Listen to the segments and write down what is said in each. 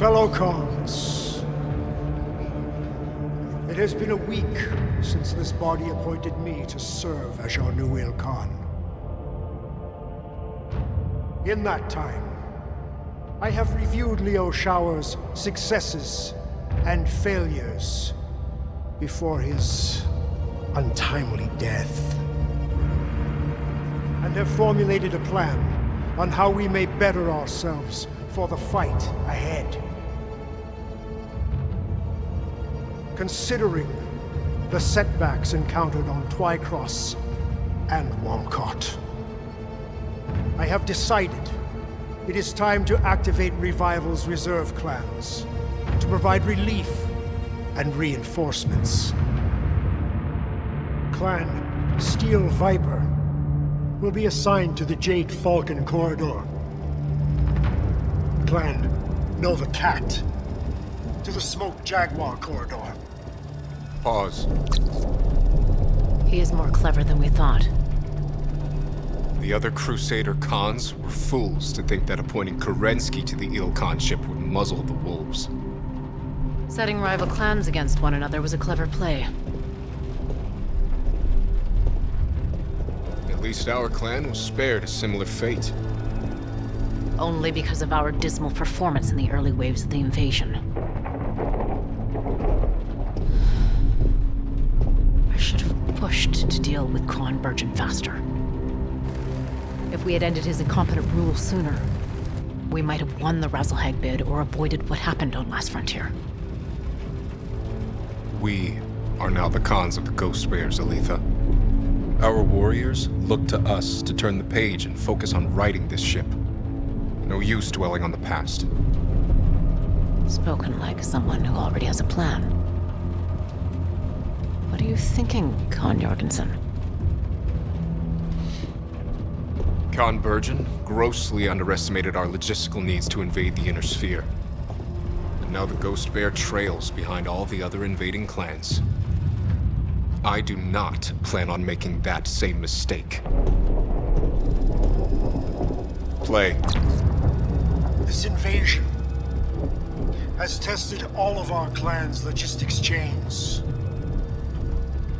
Fellow Khans, it has been a week since this body appointed me to serve as your new Khan. In that time, I have reviewed Liu Shower's successes and failures before his untimely death, and have formulated a plan on how we may better ourselves for the fight ahead. Considering the setbacks encountered on Twycross and Womcott, I have decided it is time to activate Revival's reserve clans to provide relief and reinforcements. Clan Steel Viper will be assigned to the Jade Falcon Corridor. Clan Nova Cat to the Smoke Jaguar Corridor. Pause. He is more clever than we thought. The other Crusader Khans were fools to think that appointing Kerensky to the Khanship would muzzle the wolves. Setting rival clans against one another was a clever play. At least our clan was spared a similar fate. Only because of our dismal performance in the early waves of the invasion. I should have pushed to deal with Khan Virgin faster. If we had ended his incompetent rule sooner, we might have won the Razzlehag bid or avoided what happened on Last Frontier. We are now the Khans of the Ghost Bears, Aletha. Our warriors look to us to turn the page and focus on righting this ship. No use dwelling on the past. Spoken like someone who already has a plan. What are you thinking, Khan Jorgensen? Khan Virgin grossly underestimated our logistical needs to invade the Inner Sphere. And now the Ghost Bear trails behind all the other invading clans. I do not plan on making that same mistake. Play. This invasion has tested all of our clan's logistics chains.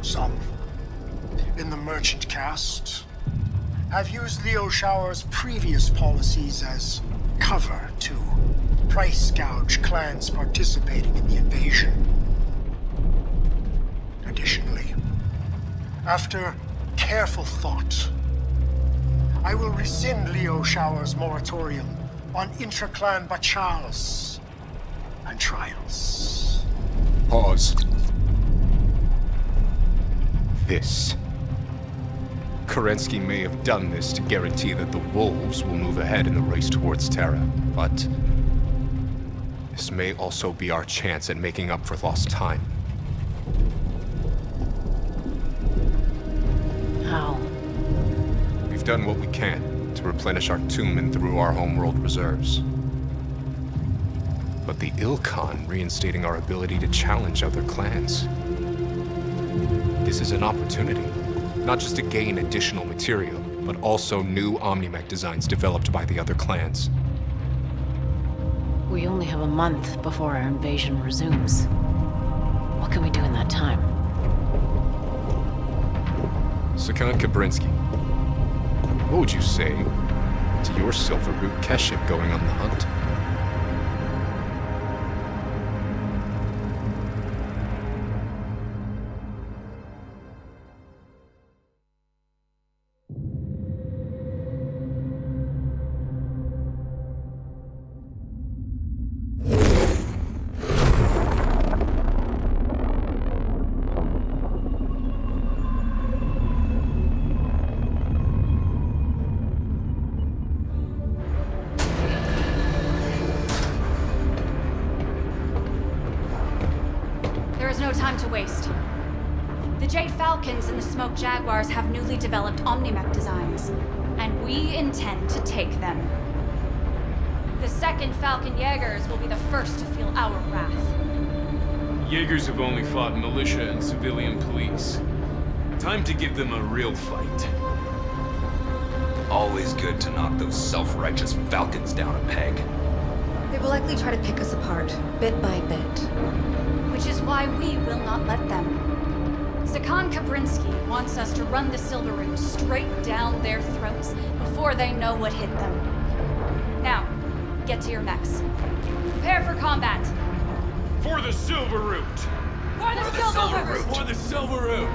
Some, in the merchant caste, have used Liu Shower's previous policies as cover to price gouge clans participating in the invasion. Additionally, after careful thought, I will rescind Liu Shower's moratorium on intra-clan bachals and trials. Pause. This. Kerensky may have done this to guarantee that the wolves will move ahead in the race towards Terra, but this may also be our chance at making up for lost time. How? We've done what we can to replenish our tomb and through our homeworld reserves. But the Khan reinstating our ability to challenge other clans. This is an opportunity, not just to gain additional material, but also new OmniMech designs developed by the other clans. We only have a month before our invasion resumes. What can we do in that time? Sakan Kabrinsky, what would you say to your Silver Boot Keship going on the hunt? And the Smoke Jaguars have newly developed OmniMech designs, and we intend to take them. The second Falcon Jaegers will be the first to feel our wrath. Jaegers have only fought militia and civilian police. Time to give them a real fight. Always good to knock those self-righteous Falcons down a peg. They will likely try to pick us apart, bit by bit. Which is why we will not let them. Sakan Kabrinsky wants us to run the Silver Root straight down their throats before they know what hit them. Now, get to your mechs. Prepare for combat. For the Silver Root! For the Silver Root! For the Silver Root!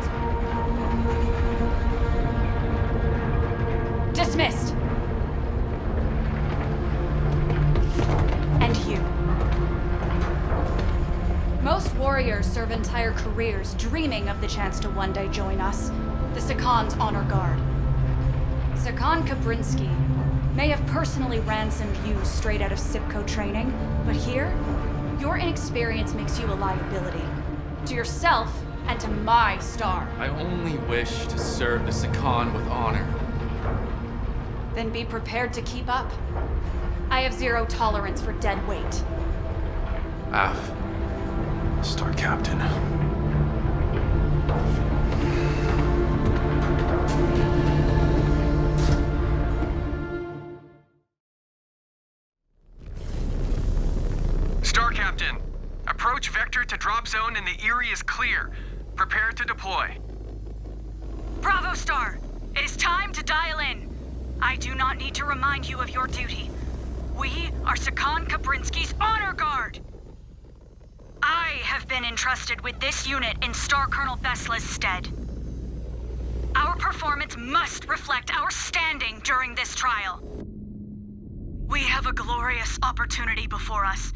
Dismissed. And you. Most warriors serve entire careers dreaming of the chance to one day join us, the Sakan's honor guard. Sakan Kabrinsky may have personally ransomed you straight out of Sipco training, but here, your inexperience makes you a liability. To yourself and to my star. I only wish to serve the Sakan with honor. Then be prepared to keep up. I have zero tolerance for dead weight. Star Captain. Star Captain, approach vector to drop zone and the Erie is clear. Prepare to deploy. Bravo, Star. It is time to dial in. I do not need to remind you of your duty. We are Sakan Kabrinsky's honor guard. I have been entrusted with this unit in Star Colonel Vesla's stead. Our performance must reflect our standing during this trial. We have a glorious opportunity before us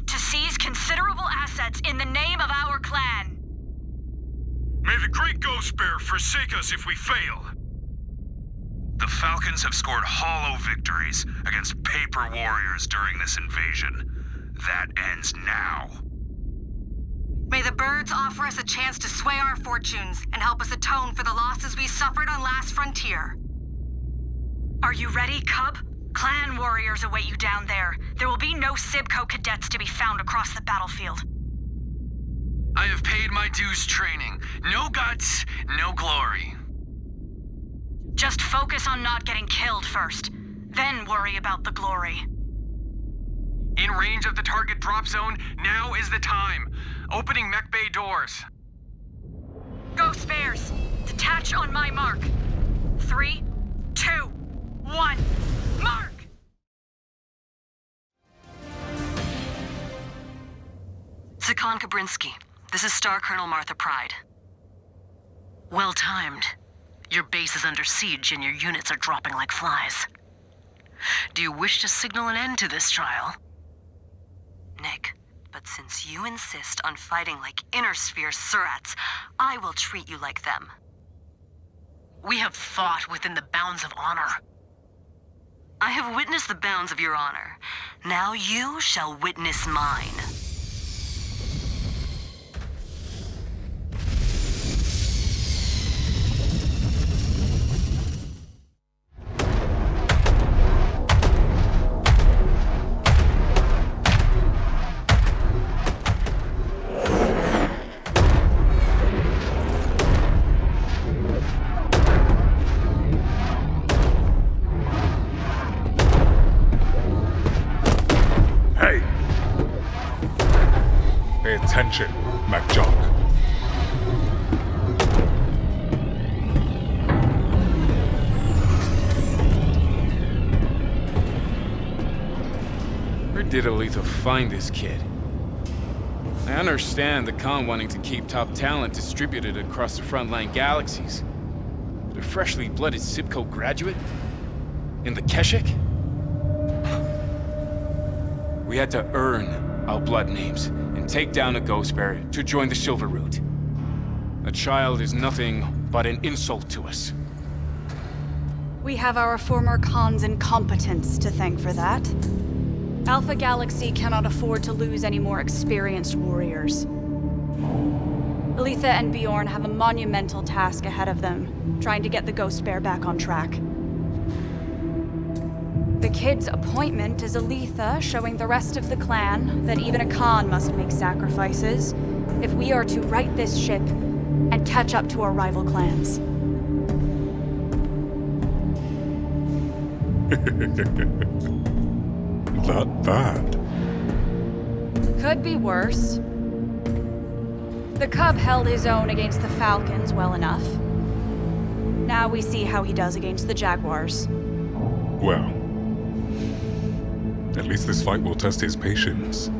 to seize considerable assets in the name of our clan. May the great Ghost Bear forsake us if we fail. The Falcons have scored hollow victories against paper warriors during this invasion. That ends now. May the birds offer us a chance to sway our fortunes and help us atone for the losses we suffered on Last Frontier. Are you ready, Cub? Clan warriors await you down there. There will be no Sibco cadets to be found across the battlefield. I have paid my dues training. No guts, no glory. Just focus on not getting killed first, then worry about the glory. In range of the target drop zone, now is the time. Opening mech bay doors. Ghost Bears, detach on my mark. 3, 2, 1, mark! Sakan Kabrinsky, this is Star Colonel Martha Pride. Well timed. Your base is under siege and your units are dropping like flies. Do you wish to signal an end to this trial? Nick, but since you insist on fighting like Inner Sphere Surats, I will treat you like them. We have fought within the bounds of honor. I have witnessed the bounds of your honor. Now you shall witness mine. Attention, MacJock. Where did Aletha find this kid? I understand the Khan wanting to keep top talent distributed across the frontline galaxies. But a freshly blooded Sibco graduate? In the Keshik? We had to earn our blood names and take down a Ghost Bear to join the Silver Root. A child is nothing but an insult to us. We have our former Khan's incompetence to thank for that. Alpha Galaxy cannot afford to lose any more experienced warriors. Aletha and Bjorn have a monumental task ahead of them, trying to get the Ghost Bear back on track. The kid's appointment is Aletha showing the rest of the clan that even a Khan must make sacrifices if we are to right this ship and catch up to our rival clans. that bad? Could be worse. The cub held his own against the falcons well enough. Now we see how he does against the jaguars. Well, at least this fight will test his patience.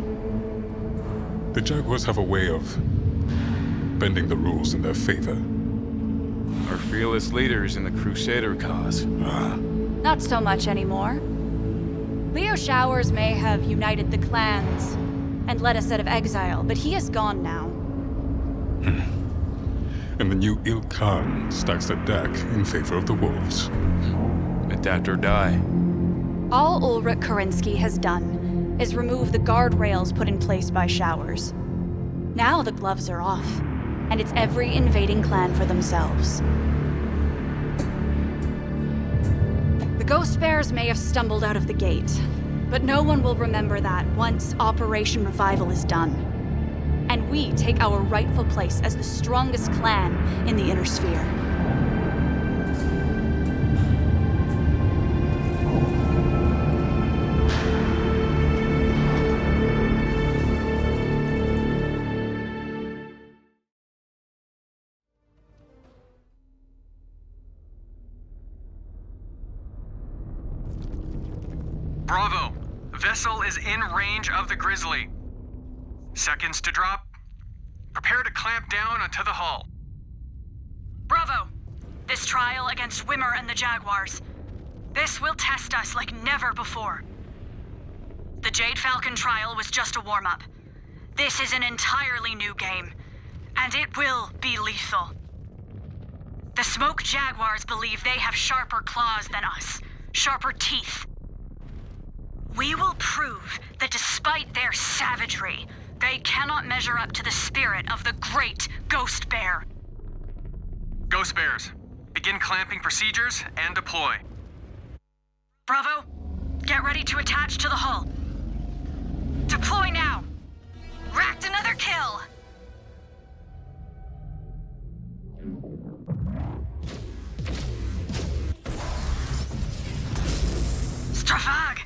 The jaguars have a way of bending the rules in their favor. Our fearless leaders in the Crusader cause. Not so much anymore. Leo Showers may have united the clans and led us out of exile, but he is gone now. And the new Il Khan stacks the deck in favor of the wolves. Adapt or die. All Ulrich Karinsky has done is remove the guardrails put in place by Showers. Now the gloves are off, and it's every invading clan for themselves. The Ghost Bears may have stumbled out of the gate, but no one will remember that once Operation Revival is done. And we take our rightful place as the strongest clan in the Inner Sphere. Bravo! Vessel is in range of the Grizzly. Seconds to drop. Prepare to clamp down onto the hull. Bravo! This trial against Wimmer and the Jaguars. This will test us like never before. The Jade Falcon trial was just a warm-up. This is an entirely new game, and it will be lethal. The Smoke Jaguars believe they have sharper claws than us, sharper teeth. We will prove that despite their savagery, they cannot measure up to the spirit of the great Ghost Bear. Ghost Bears, begin clamping procedures and deploy. Bravo, get ready to attach to the hull. Deploy now! Racked another kill! Stravag!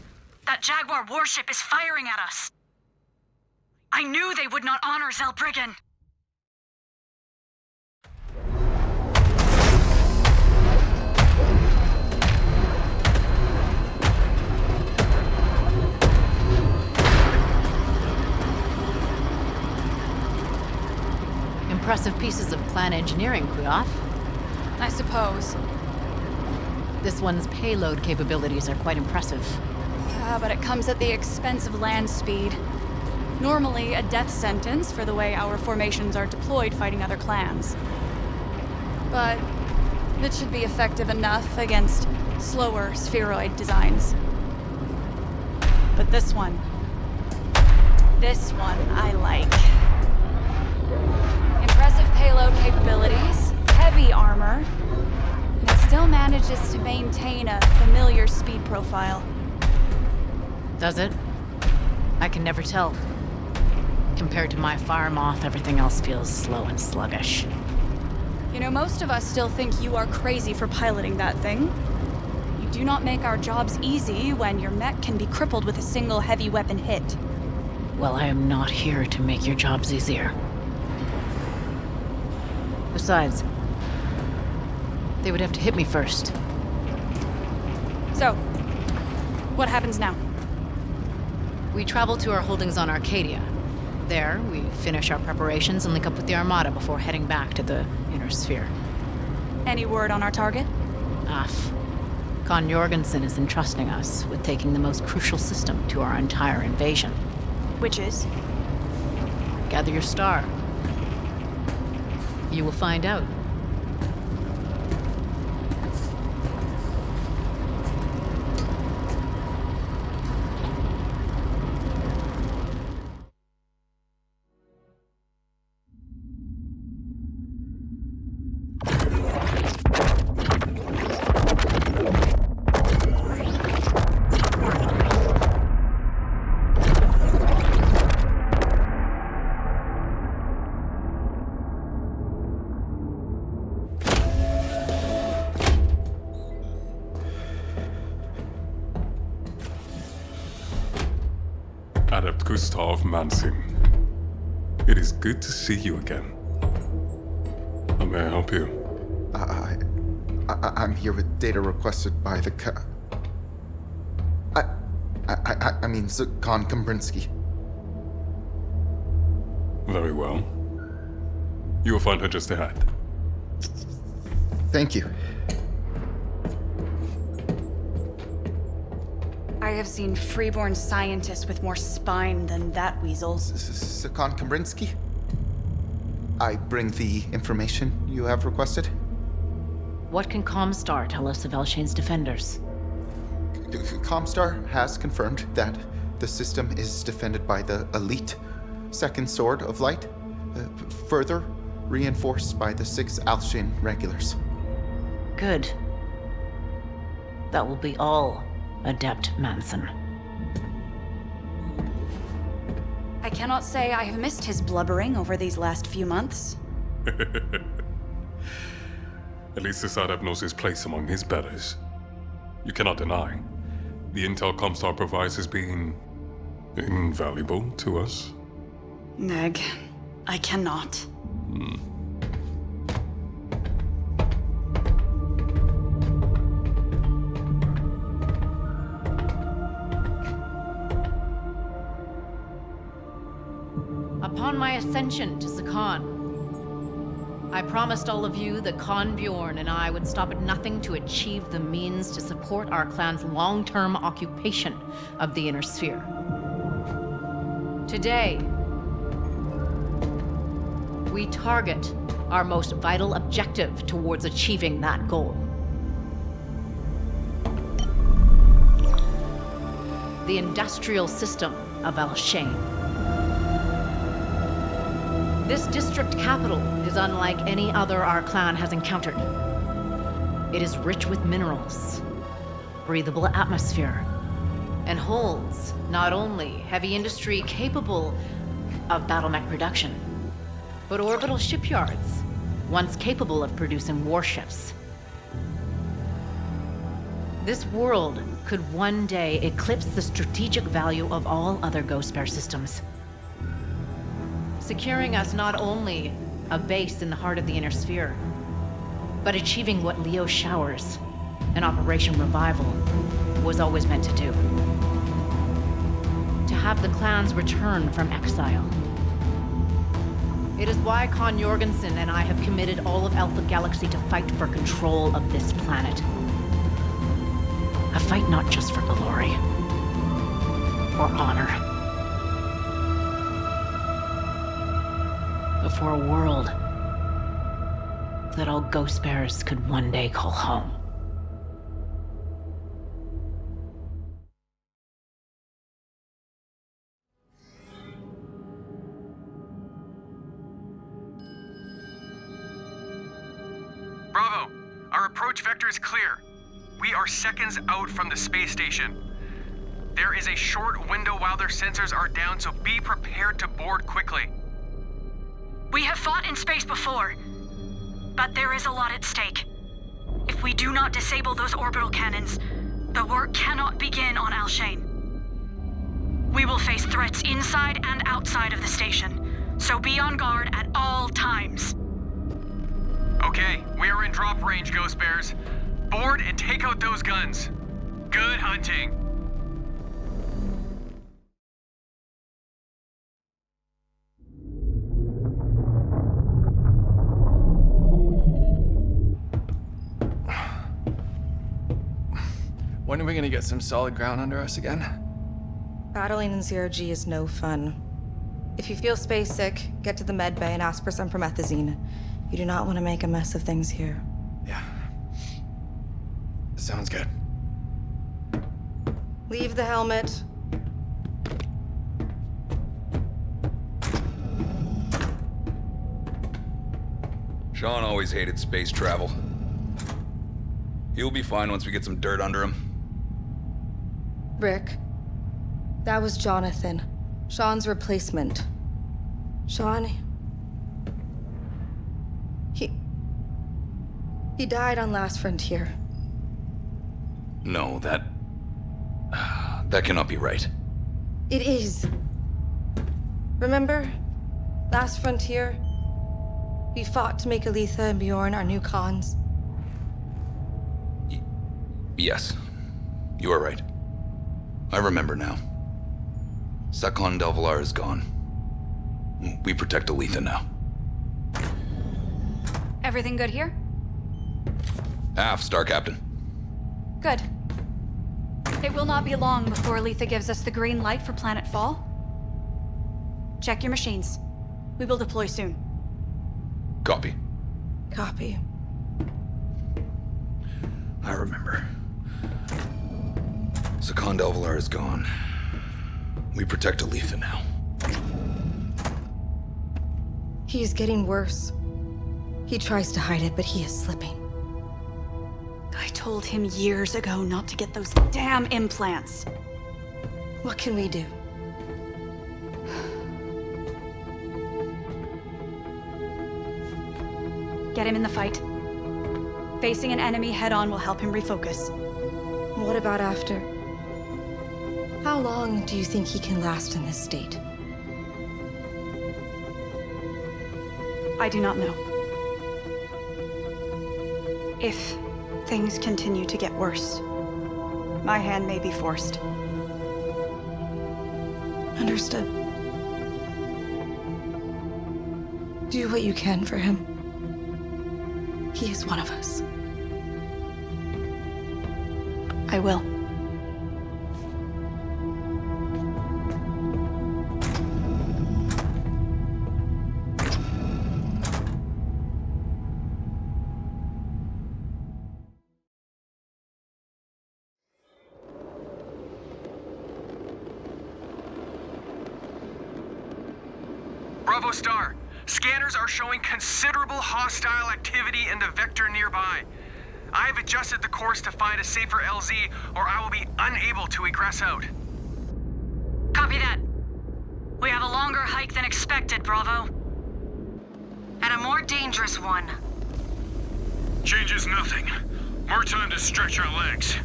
That Jaguar warship is firing at us! I knew they would not honor Zelbriggen! Impressive pieces of clan engineering, Kuyoth. I suppose. This one's payload capabilities are quite impressive. But it comes at the expense of land speed. Normally a death sentence for the way our formations are deployed fighting other clans. But it should be effective enough against slower spheroid designs. But this one I like. Impressive payload capabilities, heavy armor, and it still manages to maintain a familiar speed profile. Does it? I can never tell. Compared to my fire moth, everything else feels slow and sluggish. You know, most of us still think you are crazy for piloting that thing. You do not make our jobs easy when your mech can be crippled with a single heavy weapon hit. Well, I am not here to make your jobs easier. Besides, they would have to hit me first. So, what happens now? We travel to our holdings on Arcadia. There, we finish our preparations and link up with the Armada before heading back to the Inner Sphere. Any word on our target? Aff. Con Jorgensen is entrusting us with taking the most crucial system to our entire invasion. Which is? Gather your star. You will find out. Adept Gustav Manson. It is good to see you again. How may I help you? I'm here with data requested by the I mean, Zakon Kambrinsky. Very well. You will find her just ahead. Thank you. I have seen freeborn scientists with more spine than that weasel. Zakon Kambrinsky? I bring the information you have requested. What can Comstar tell us of Elshane's defenders? Comstar has confirmed that the system is defended by the elite Second Sword of Light, further reinforced by the 6 Alshane regulars. Good. That will be all, Adept Manson. I cannot say I have missed his blubbering over these last few months. At least this adept knows his place among his betters. You cannot deny, the intel Comstar provides has been invaluable to us. Meg, I cannot. Upon my ascension to Zakon, I promised all of you that Khan Bjorn and I would stop at nothing to achieve the means to support our clan's long-term occupation of the Inner Sphere. Today, we target our most vital objective towards achieving that goal. The industrial system of Elshane. This district capital is unlike any other our clan has encountered. It is rich with minerals, breathable atmosphere, and holds not only heavy industry capable of battle mech production, but orbital shipyards, once capable of producing warships. This world could one day eclipse the strategic value of all other Ghost Bear systems, securing us not only a base in the heart of the Inner Sphere, but achieving what Leo Showers and Operation Revival was always meant to do. To have the clans return from exile. It is why Khan Jorgensen and I have committed all of Alpha Galaxy to fight for control of this planet. A fight not just for glory or honor, but for a world that all Ghost Bears could one day call home. Bravo! Our approach vector is clear. We are seconds out from the space station. There is a short window while their sensors are down, so be prepared to board quickly. We have fought in space before, but there is a lot at stake. If we do not disable those orbital cannons, the work cannot begin on Elshane. We will face threats inside and outside of the station, so be on guard at all times. Okay, we are in drop range, Ghost Bears. Board and take out those guns. Good hunting. When are we gonna get some solid ground under us again? Battling in zero-G is no fun. If you feel space sick, get to the med bay and ask for some promethazine. You do not want to make a mess of things here. Yeah. Sounds good. Leave the helmet. Sean always hated space travel. He'll be fine once we get some dirt under him. Rick, that was Jonathan, Sean's replacement. Sean, he died on Last Frontier. No, that cannot be right. It is. Remember? Last Frontier? We fought to make Aletha and Bjorn our new cons. Yes. You are right. I remember now. Sakon Delvalar is gone. We protect Aletha now. Everything good here? Aft, Star Captain. Good. It will not be long before Aletha gives us the green light for Planet Fall. Check your machines. We will deploy soon. Copy. Copy. I remember. Sakon Delvalar is gone. We protect Aletha now. He is getting worse. He tries to hide it, but he is slipping. I told him years ago not to get those damn implants. What can we do? Get him in the fight. Facing an enemy head-on will help him refocus. What about after? How long do you think he can last in this state? I do not know. If things continue to get worse, my hand may be forced. Understood. Do what you can for him. He is one of us. I will. Bravo Star, scanners are showing considerable hostile activity in the vector nearby. I have adjusted the course to find a safer LZ, or I will be unable to egress out. Copy that. We have a longer hike than expected, Bravo. And a more dangerous one. Changes nothing. More time to stretch our legs.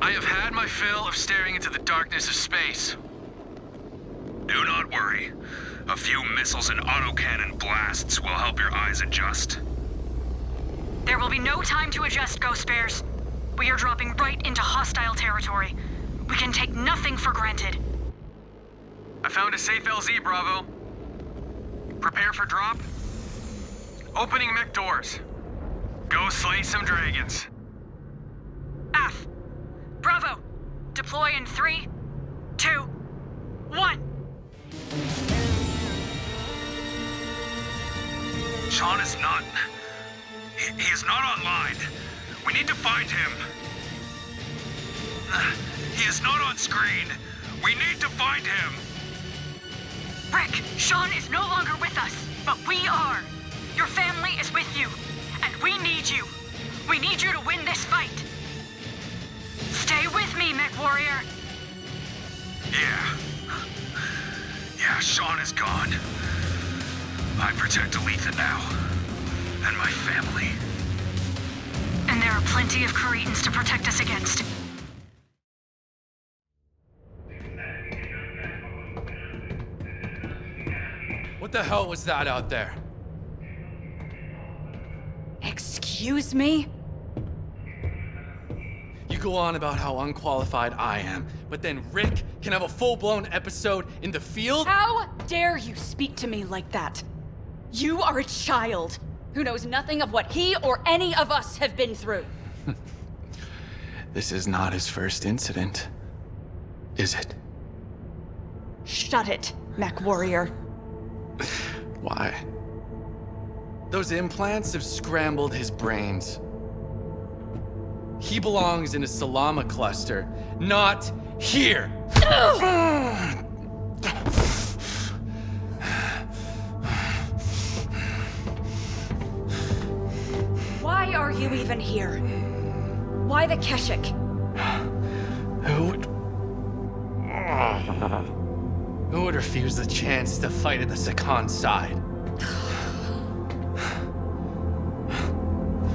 I have had my fill of staring into the darkness of space. Do not worry. A few missiles and autocannon blasts will help your eyes adjust. There will be no time to adjust, Ghost Bears. We are dropping right into hostile territory. We can take nothing for granted. I found a safe LZ, Bravo. Prepare for drop. Opening mech doors. Go slay some dragons. Af. Bravo. Deploy in 3, 2, 1. Sean is not... He is not online. We need to find him. He is not on screen. We need to find him. Rick, Sean is no longer with us, but we are. Your family is with you, and we need you. We need you to win this fight. Stay with me, MECHWARRIOR. Yeah, Sean is gone. I protect Aletha now. And my family. And there are plenty of Cretans to protect us against. What the hell was that out there? Excuse me? You go on about how unqualified I am, but then Rick can have a full-blown episode in the field? How dare you speak to me like that? You are a child who knows nothing of what he or any of us have been through. This is not his first incident, is it? Shut it, MECHWARRIOR. Why? Those implants have scrambled his brains. He belongs in a Salama cluster, not here! Why are you even here? Why the Keshik? Who would refuse the chance to fight at the Sakon side?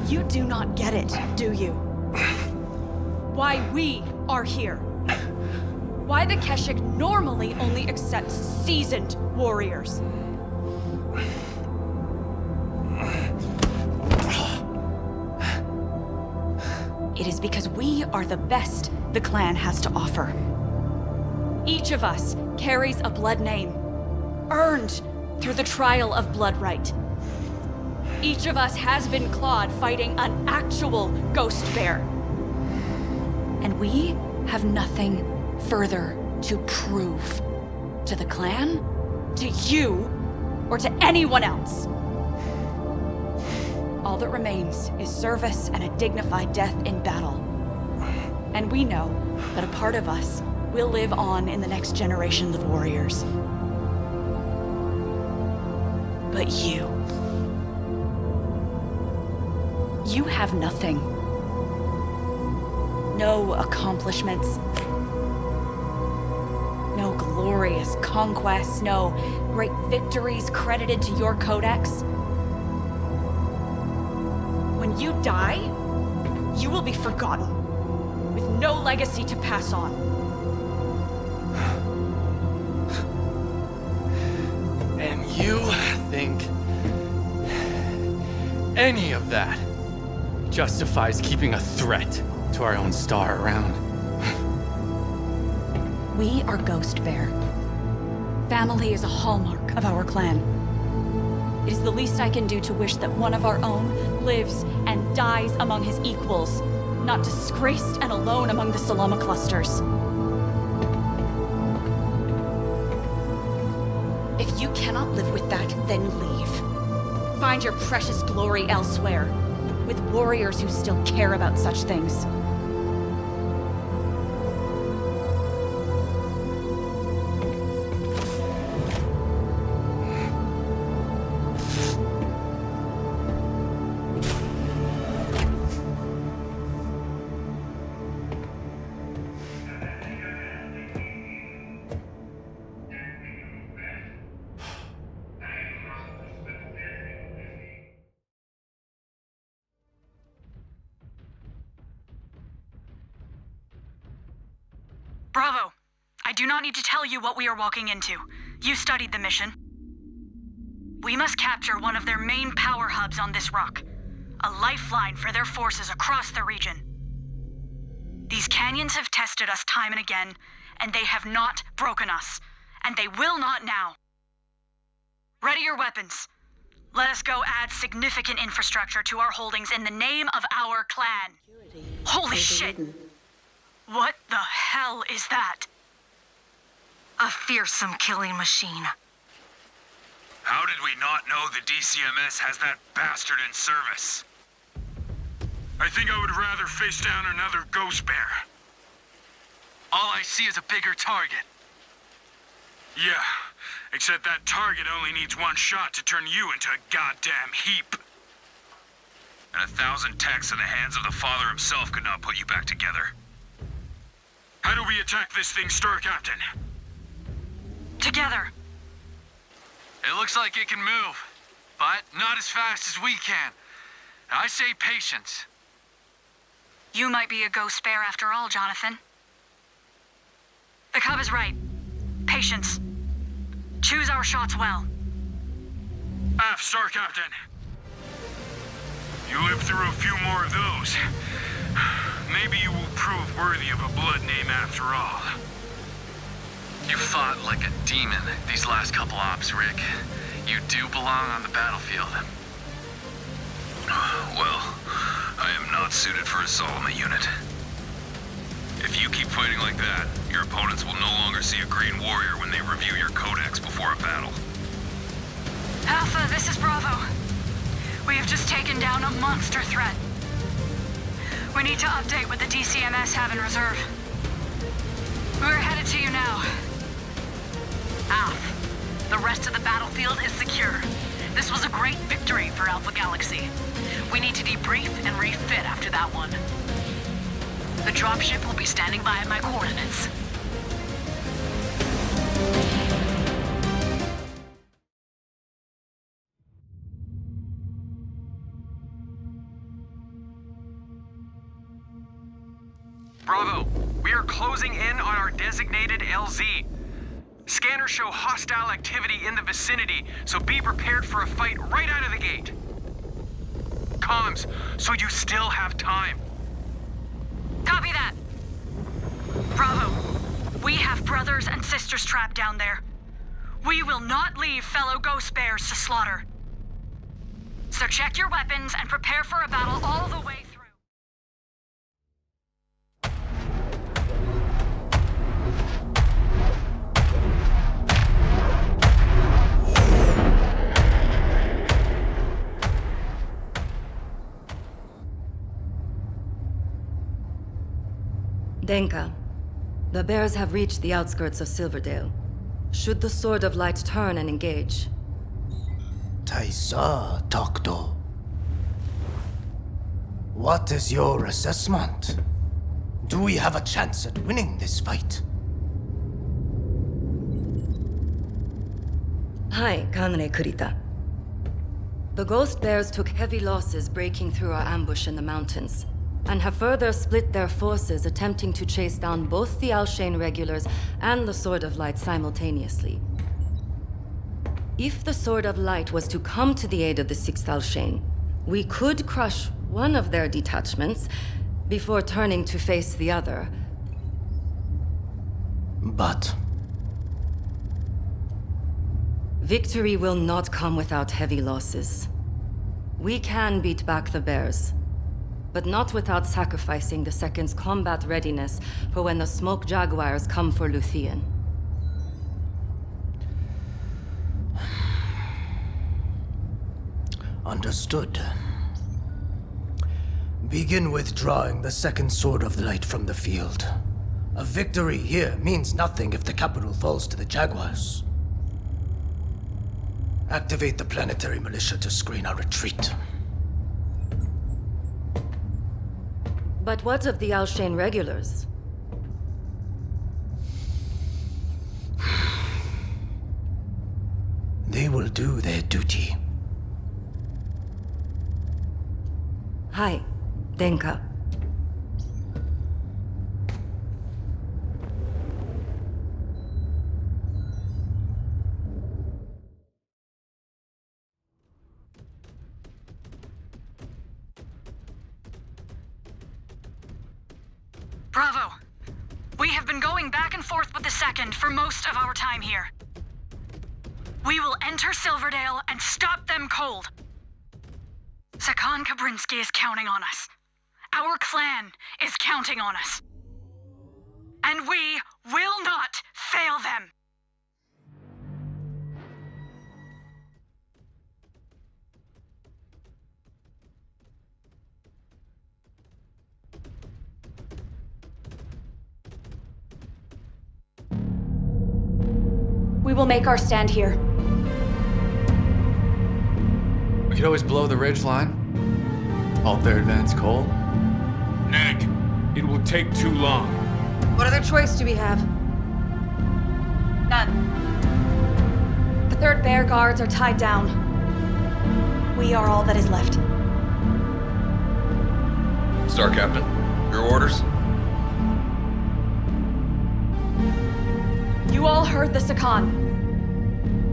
You do not get it, do you? Why we are here. why the Keshik normally only accepts seasoned warriors. It is because we are the best the clan has to offer. Each of us carries a blood name, earned through the trial of blood right. Each of us has been clawed fighting an actual ghost bear. And we have nothing further to prove to the clan, to you, or to anyone else. All that remains is service and a dignified death in battle. And we know that a part of us will live on in the next generation of warriors. But you have nothing. No accomplishments. No glorious conquests, no great victories credited to your codex. When you die, you will be forgotten, with no legacy to pass on. And you think any of that justifies keeping a threat to our own star around? We are Ghost Bear. Family is a hallmark of our clan. It is the least I can do to wish that one of our own lives and dies among his equals, not disgraced and alone among the Salama clusters. If you cannot live with that, then leave. Find your precious glory elsewhere, with warriors who still care about such things. Bravo! I do not need to tell you what we are walking into. You studied the mission. We must capture one of their main power hubs on this rock. A lifeline for their forces across the region. These canyons have tested us time and again, and they have not broken us. And they will not now. Ready your weapons. Let us go add significant infrastructure to our holdings in the name of our clan. Holy shit! What the hell is that? A fearsome killing machine. How did we not know the DCMS has that bastard in service? I think I would rather face down another ghost bear. All I see is a bigger target. Yeah, except that target only needs one shot to turn you into a goddamn heap. And 1,000 techs in the hands of the Father himself could not put you back together. How do we attack this thing, Star Captain? Together. It looks like it can move, but not as fast as we can. I say patience. You might be a ghost bear after all, Jonathan. The cub is right. Patience. Choose our shots well. Aft, Star Captain. You live through a few more of those. Maybe you will prove worthy of a blood name after all. You fought like a demon these last couple ops, Rick. You do belong on the battlefield. Well, I am not suited for a Solomon unit. If you keep fighting like that, your opponents will no longer see a green warrior when they review your codex before a battle. Alpha, this is Bravo. We have just taken down a monster threat. We need to update what the DCMS have in reserve. We're headed to you now. Alpha, the rest of the battlefield is secure. This was a great victory for Alpha Galaxy. We need to debrief and refit after that one. The dropship will be standing by at my coordinates. Bravo, we are closing in on our designated LZ. Scanners show hostile activity in the vicinity, so be prepared for a fight right out of the gate. Comms, so you still have time. Copy that. Bravo. We have brothers and sisters trapped down there. We will not leave fellow ghost bears to slaughter. So check your weapons and prepare for a battle all the way through. Denka, the bears have reached the outskirts of Silverdale. Should the Sword of Light turn and engage? Taisa, Doctor. What is your assessment? Do we have a chance at winning this fight? Hi, Kanre Kurita. The Ghost Bears took heavy losses breaking through our ambush in the mountains, and have further split their forces attempting to chase down both the Alshane regulars and the Sword of Light simultaneously. If the Sword of Light was to come to the aid of the 6th Alshane, we could crush one of their detachments before turning to face the other. But victory will not come without heavy losses. We can beat back the bears, but not without sacrificing the Second's combat readiness for when the Smoke Jaguars come for Luthien. understood. Begin withdrawing the second Sword of Light from the field. A victory here means nothing if the capital falls to the Jaguars. Activate the planetary militia to screen our retreat. But what of the Alshane regulars? They will do their duty. Hi, Denka. Bravo. We have been going back and forth with the Second for most of our time here. We will enter Silverdale and stop them cold. Sakan Kabrinsky is counting on us. Our clan is counting on us. And we will not fail them. We will make our stand here. We could always blow the ridge line. Halt their advance coal. Neg, it will take too long. What other choice do we have? None. The third bear guards are tied down. We are all that is left. Star Captain, your orders? You all heard the Sakan.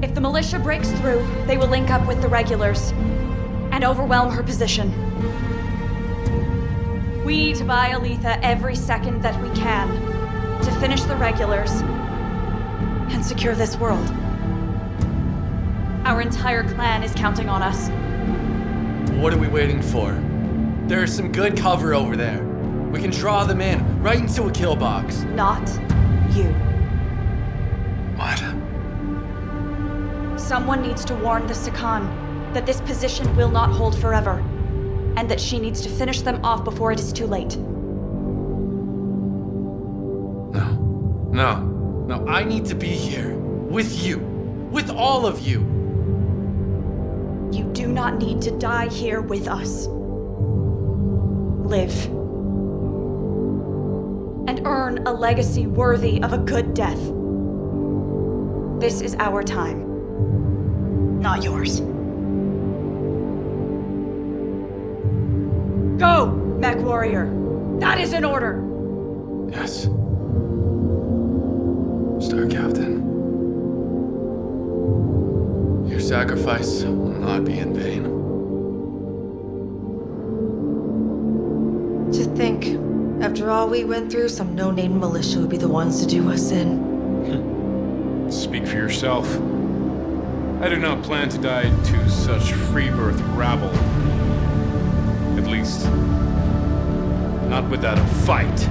If the militia breaks through, they will link up with the regulars and overwhelm her position. We need to buy Aletha every second that we can to finish the regulars and secure this world. Our entire clan is counting on us. What are we waiting for? There's some good cover over there. We can draw them in, right into a kill box. Not you. What? Someone needs to warn the Sakan that this position will not hold forever, and that she needs to finish them off before it is too late. No, I need to be here. With you. With all of you. You do not need to die here with us. Live. And earn a legacy worthy of a good death. This is our time. Not yours. Go, Mech Warrior. That is an order. Yes. sacrifice will not be in vain. To think, after all we went through, some no-name militia would be the ones to do us in. Speak for yourself. I do not plan to die to such free-birth rabble. At least, not without a fight.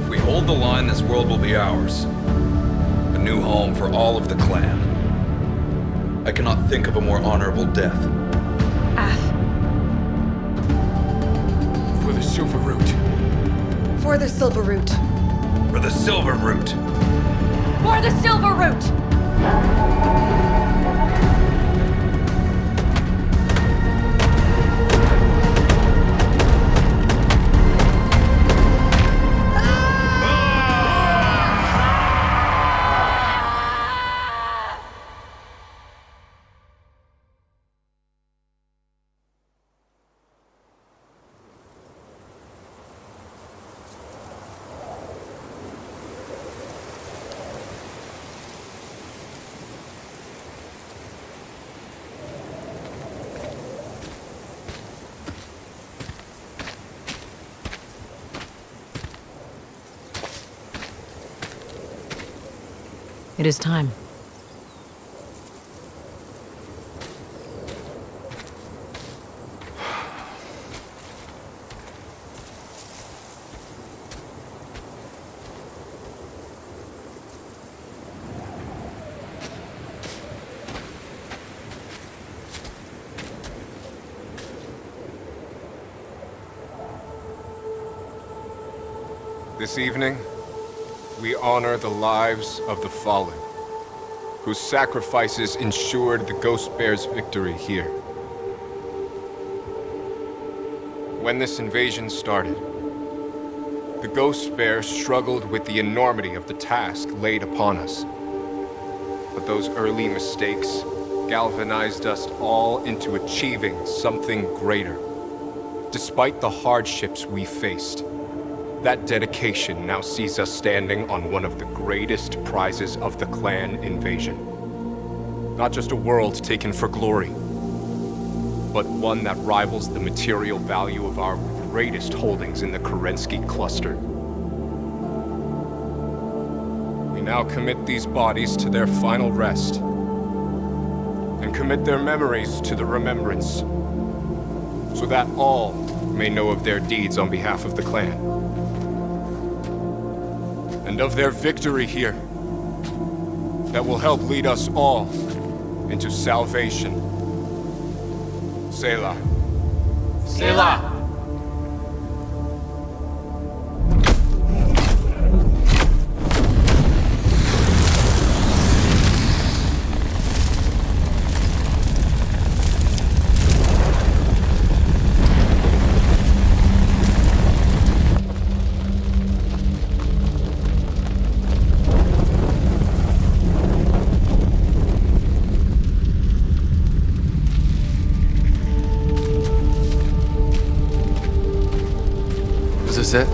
If we hold the line, this world will be ours. A new home for all of the clan. I cannot think of a more honorable death. For the Silver Root. For the Silver Root. For the Silver Root. For the Silver Root! It is time. This evening, we honor the lives of the fallen, whose sacrifices ensured the Ghost Bear's victory here. When this invasion started, the Ghost Bear struggled with the enormity of the task laid upon us. But those early mistakes galvanized us all into achieving something greater. Despite the hardships we faced, that dedication now sees us standing on one of the greatest prizes of the clan invasion. Not just a world taken for glory, but one that rivals the material value of our greatest holdings in the Kerensky cluster. We now commit these bodies to their final rest, and commit their memories to the remembrance, so that all may know of their deeds on behalf of the clan. And of their victory here, that will help lead us all into salvation. Selah. Selah! Is this it?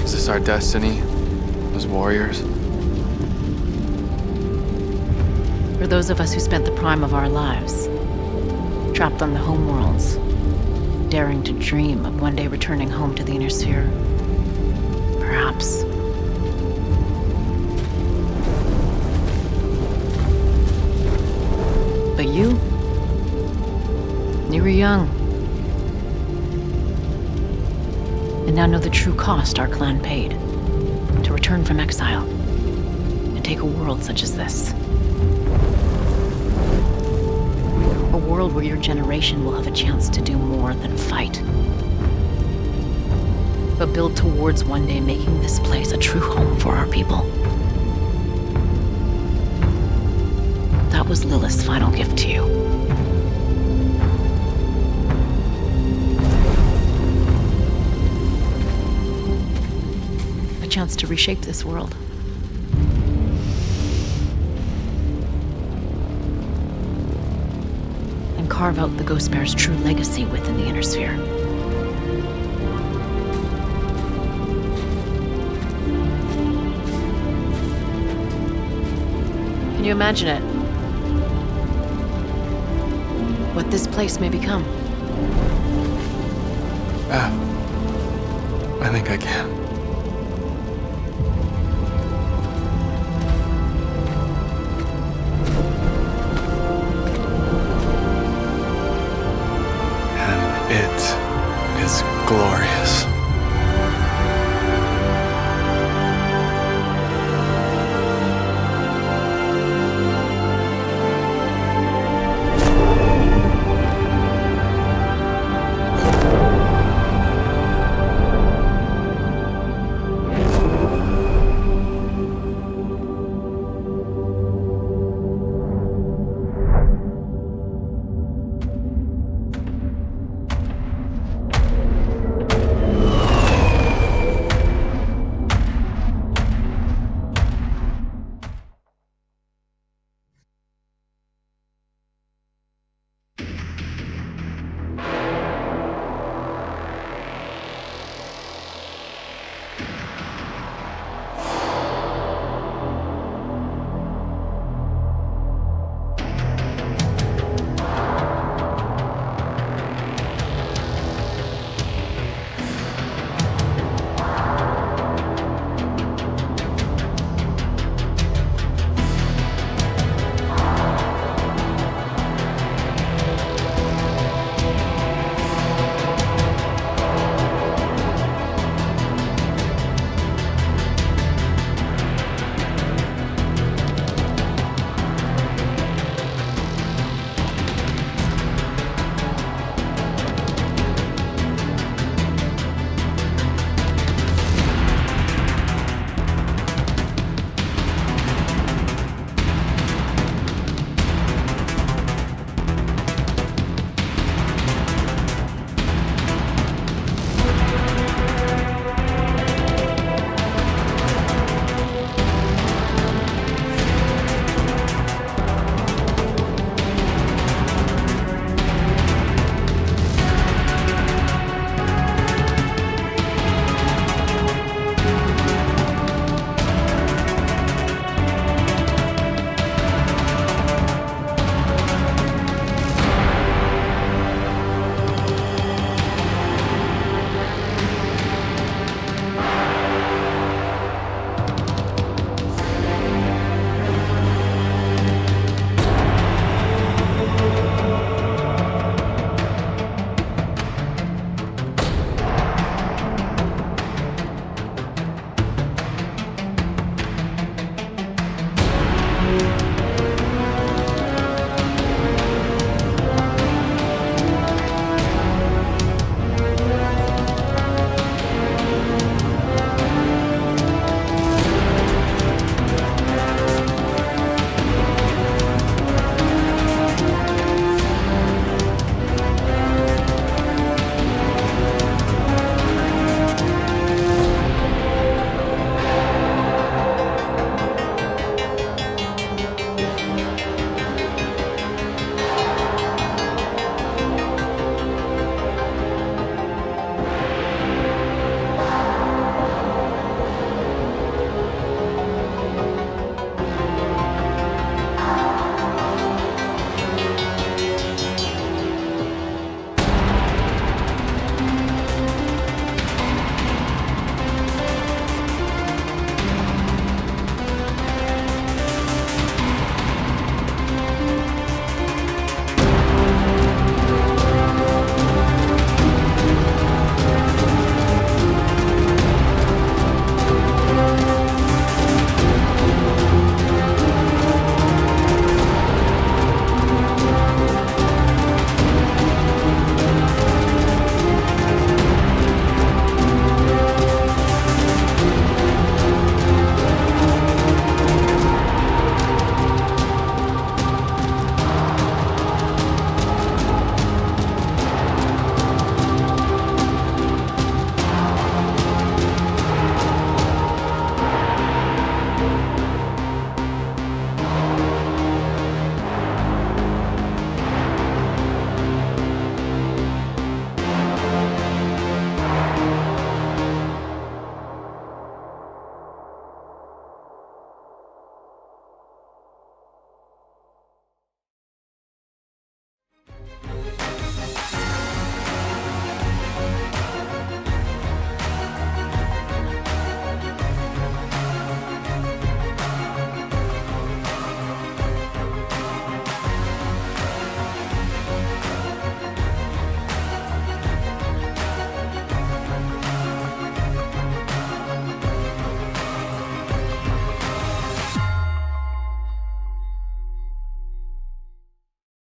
Is this our destiny as warriors? For those of us who spent the prime of our lives, trapped on the homeworlds, daring to dream of one day returning home to the inner sphere, perhaps. But you were young. And now know the true cost our clan paid to return from exile and take a world such as this. A world where your generation will have a chance to do more than fight, but build towards one day making this place a true home for our people. That was Lilith's final gift to you. Chance to reshape this world. And carve out the Ghost Bear's true legacy within the inner sphere. Can you imagine it? What this place may become? I think I can.